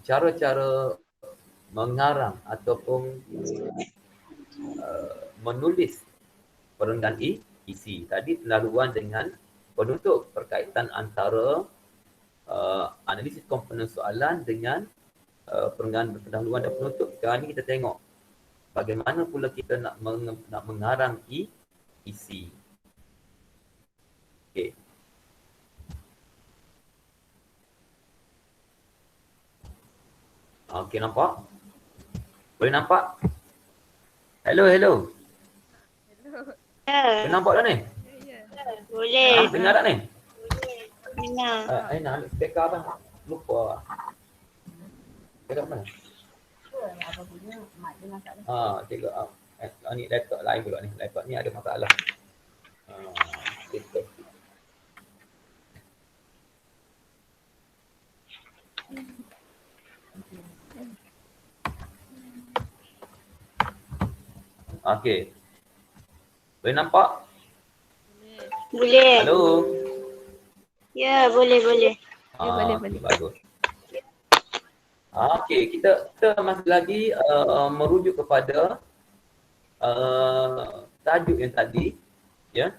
cara-cara mengarang ataupun menulis perenggan isi. Tadi pendahuluan dengan penutup berkaitan antara analisis komponen soalan dengan perenggan pendahuluan dan penutup. Sekarang ni kita tengok bagaimana pula kita nak mengarang isi. Okey. Okey, nampak? Boleh nampak? Hello. Boleh nampak dah ni? Boleh. Dengar tak ni? Dengar. Nak ambil speaker abang. Lupa. Speaker mana? Cikgu. Ni laptop lain pula ni. Laptop ni ada masalah. Speaker. Okey. Boleh nampak? Boleh. Hello. Ya, boleh. Boleh. Okay, bagus. Okey, kita masih lagi merujuk kepada tajuk yang tadi, ya.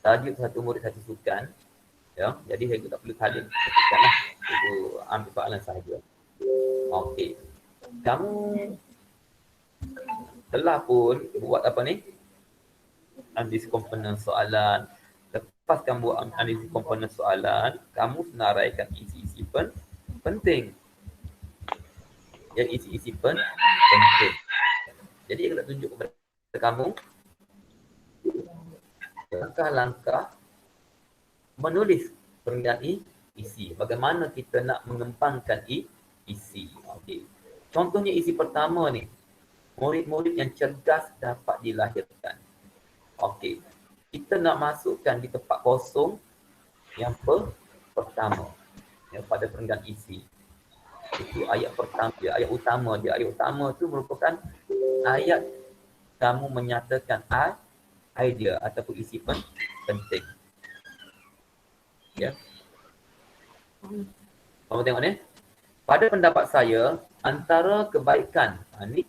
Tajuk satu murid satu sukan, ya. Jadi saya tak perlu talin ketikkanlah. Itu ambil soalan sahaja. Okey. Kamu telah pun buat apa ni? Analisis komponen soalan. Lepas kamu buat analisis komponen soalan, kamu senaraikan isi-isi penting. Ya, isi-isi penting. Jadi saya nak tunjuk kepada kamu langkah-langkah menulis perenggan isi. Bagaimana kita nak mengembangkan isi. Okey. Contohnya isi pertama ni. Murid-murid yang cerdas dapat dilahirkan. Okey. Kita nak masukkan di tempat kosong yang pertama. Yang pada perenggan isi. Itu ayat pertama dia, ayat utama dia. Ayat utama tu merupakan ayat kamu menyatakan idea ataupun isi penting. Ya. Kamu tengok ni. Pada pendapat saya, antara kebaikan, ni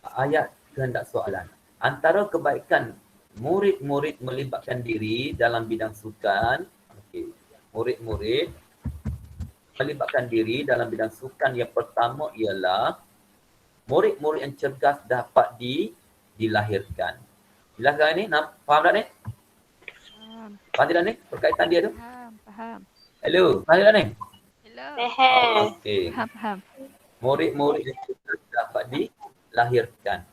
ayat kehendak soalan. Antara kebaikan murid-murid melibatkan diri dalam bidang sukan, okey. Murid-murid melibatkan diri dalam bidang sukan yang pertama ialah murid-murid yang cerdas dapat dilahirkan. Jelas tak ni? Faham tak ni? Faham tak ni? Berkaitan dia tu? Faham. Hello, faham tak ni? Hello. Okey. Faham. Murid-murid yang cerdas dapat dilahirkan.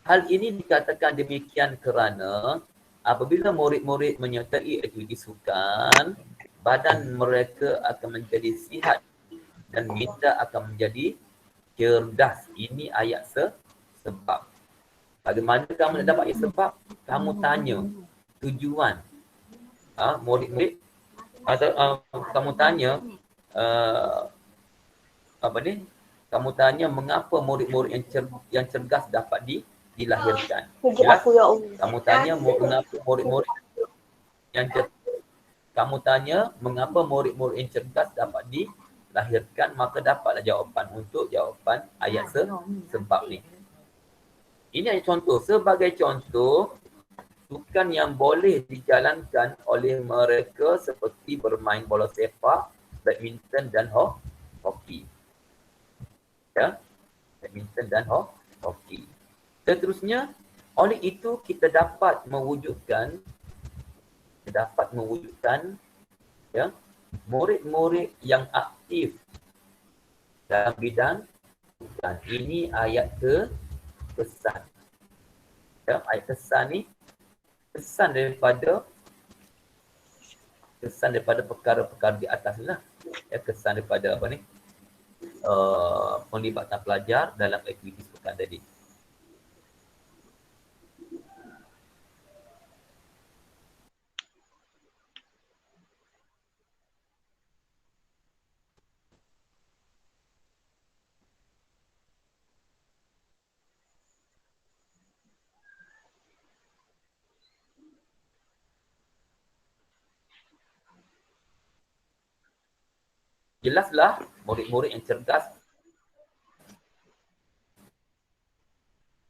Hal ini dikatakan demikian kerana apabila murid-murid menyertai aktiviti sukan, badan mereka akan menjadi sihat dan minda akan menjadi cerdas. Ini ayat sebab. Bagaimana kamu nak dapat ayat sebab? Kamu tanya tujuan murid-murid atau kamu tanya kamu tanya mengapa murid-murid yang cerdas dapat dilahirkan. Jelas? Kamu tanya mengapa murid-murid yang cerdas. Kamu tanya mengapa murid-murid yang cerdas dapat dilahirkan, maka dapatlah jawapan untuk jawapan ayat sebab ni. Ini adalah contoh. Sebagai contoh, sukan yang boleh dijalankan oleh mereka seperti bermain bola sepak, badminton dan hoki. Ya, badminton dan hoki. Seterusnya, oleh itu kita dapat mewujudkan ya, murid-murid yang aktif dalam bidang sukan. Ini ayat kesan. Ya, ayat kesan ni kesan daripada perkara-perkara di atas lah. Ya, kesan daripada apa ni? Penglibatan pelajar dalam aktiviti sukan tadi. Jelaslah murid-murid yang cergas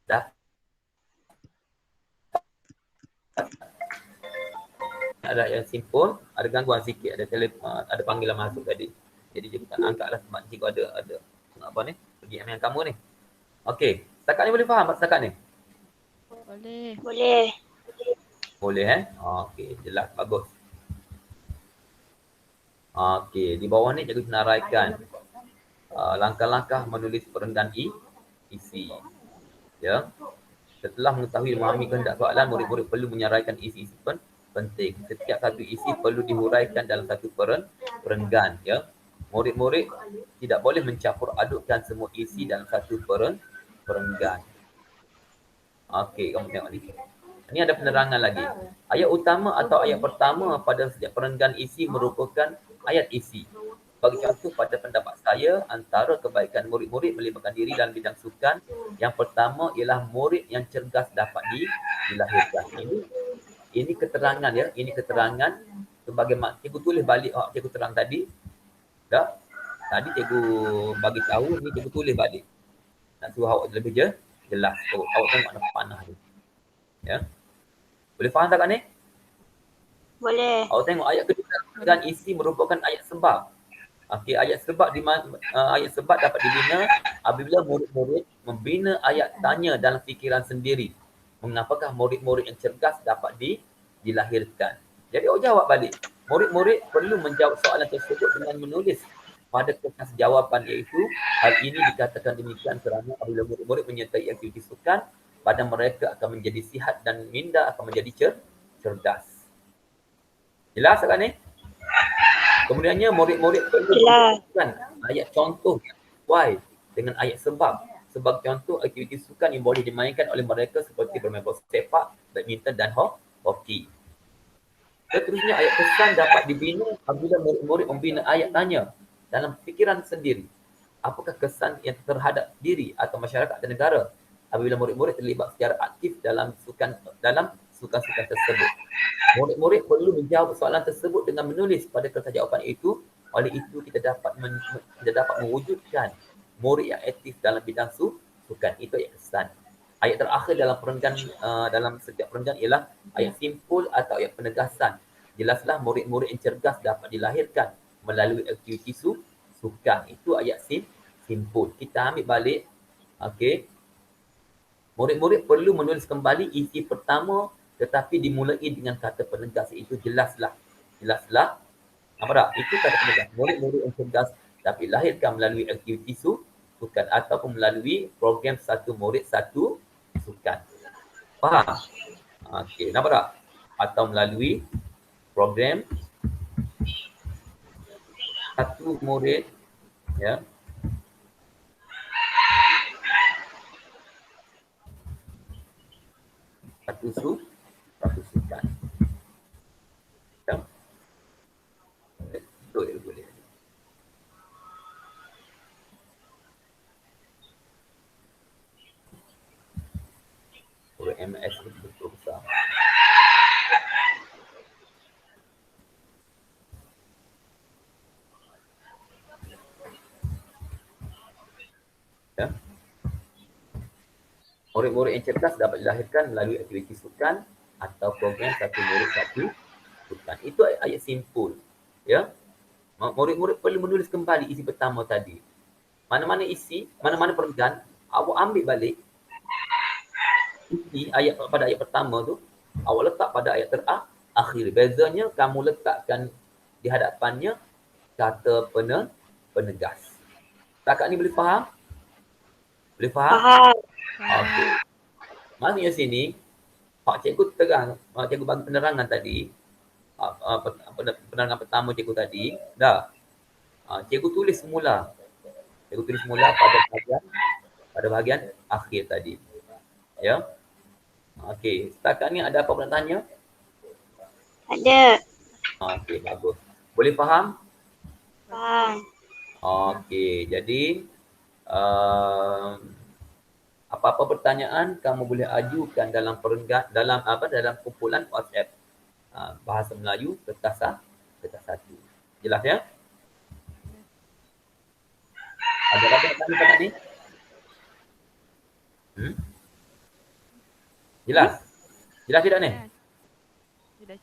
dah ada yang simpul, ada gangguan sikit, ada ada panggilan masuk tadi. Jadi kita angkatlah sebab jika ada apa ni, pergi dengan kamu ni. Okey, setakat ni boleh faham tak setakat ni? Boleh. Boleh. Boleh okey, jelas, bagus. Okey, di bawah ni cikgu senaraikan langkah-langkah menulis perenggan isi. Ya. Setelah mengetahui memahami kehendak soalan, murid-murid perlu menyaraikan isi-isi penting. Setiap satu isi perlu dihuraikan dalam satu perenggan. Ya. Murid-murid tidak boleh mencampur adukkan semua isi dalam satu perenggan. Okey, kamu tengok ni. Ini ada penerangan lagi. Ayat utama atau ayat pertama pada setiap perenggan isi merupakan ayat isi. Bagi contoh, pada pendapat saya, antara kebaikan murid-murid melibatkan diri dalam bidang sukan, yang pertama ialah murid yang cergas dapat dilahirkan. Ini keterangan ya, ini keterangan sebagai cikgu tulis balik cikgu terang tadi. Tak? Tadi cikgu bagi tahu, ni cikgu tulis balik. Nak suruh awak lebih jelas. Awak tengok ada panah tu. Ya. Boleh faham tak kat ni? Boleh. Awak tengok ayat kedua dan isi merupakan ayat sebab. Okey, ayat sebab ayat sebab dapat dibina apabila murid-murid membina ayat tanya dalam fikiran sendiri. Mengapakah murid-murid yang cergas dapat dilahirkan? Jadi awak jawab balik. Murid-murid perlu menjawab soalan tersebut dengan menulis pada kertas jawapan, iaitu hal ini dikatakan demikian kerana apabila murid-murid menyertai aktiviti sukan, badan mereka akan menjadi sihat dan minda akan menjadi cerdas. Jelas tak ni? Kemudiannya murid-murid perlu menjelaskan ayat contoh yang sesuai dengan ayat sebab. Sebagai contoh, aktiviti sukan yang boleh dimainkan oleh mereka seperti bermain bola sepak, badminton dan hoki. Seterusnya, ayat pesan dapat dibina apabila murid-murid membina ayat tanya dalam fikiran sendiri. Apakah kesan yang terhadap diri atau masyarakat dan negara apabila murid-murid terlibat secara aktif dalam sukan-sukan tersebut? Murid-murid perlu menjawab soalan tersebut dengan menulis pada kertas jawapan itu. Oleh itu, kita dapat mewujudkan murid yang aktif dalam bidang sukan. Itu ayat kesan. Ayat terakhir dalam perenggan, dalam setiap perenggan ialah ayat simpul atau ayat penegasan. Jelaslah murid-murid yang cergas dapat dilahirkan melalui aktiviti sukan. Itu ayat simpul. Kita ambil balik. Okey. Murid-murid perlu menulis kembali isi pertama tetapi dimulai dengan kata penegas, iaitu jelaslah. Jelaslah. Apa tak? Itu kata penegas. Murid-murid yang cerdas dapat dilahirkan melalui aktiviti sukan ataupun melalui program satu murid satu sukan. Faham? Okey, nampak tak? Atau melalui program satu murid, ya. Satu sukan. Ya. Betul, boleh. Huruf MS itu betul besar. Ya. Murid-murid yang cerdas dapat dilahirkan melalui aktiviti sukan atau program satu murid satu sukan. Itu ayat simpul. Ya. Murid-murid perlu menulis kembali isi pertama tadi. Mana-mana isi, mana-mana perenggan, awak ambil balik isi ayat pada ayat pertama tu, awak letak pada ayat terakhir. Bezanya kamu letakkan di hadapannya kata penegas. Setakat ni boleh faham? Boleh faham? Faham. Okey. Maksudnya sini, cikgu terang, cikgu bagi penerangan tadi, penerangan pertama cikgu tadi, dah. Cikgu tulis semula. Cikgu tulis semula pada bahagian akhir tadi. Ya. Okey, setakat ni ada apa nak tanya? Ada. Okey, bagus. Boleh faham? Faham. Okey, jadi apa-apa pertanyaan kamu boleh ajukan dalam dalam kumpulan WhatsApp bahasa Melayu kertas 1. Jelas ya? Jawapan kami pada ni? Jelas? Jelas tidak ni? Jelas.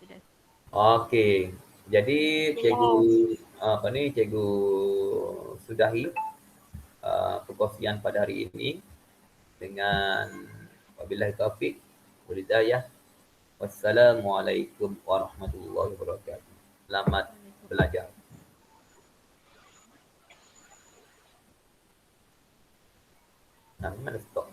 Okey. Jadi cikgu sudahi perkongsian pada hari ini dengan wabillahi taufik wal hidayah. Wassalamualaikum warahmatullahi wabarakatuh. Selamat belajar. Nah, mana stop?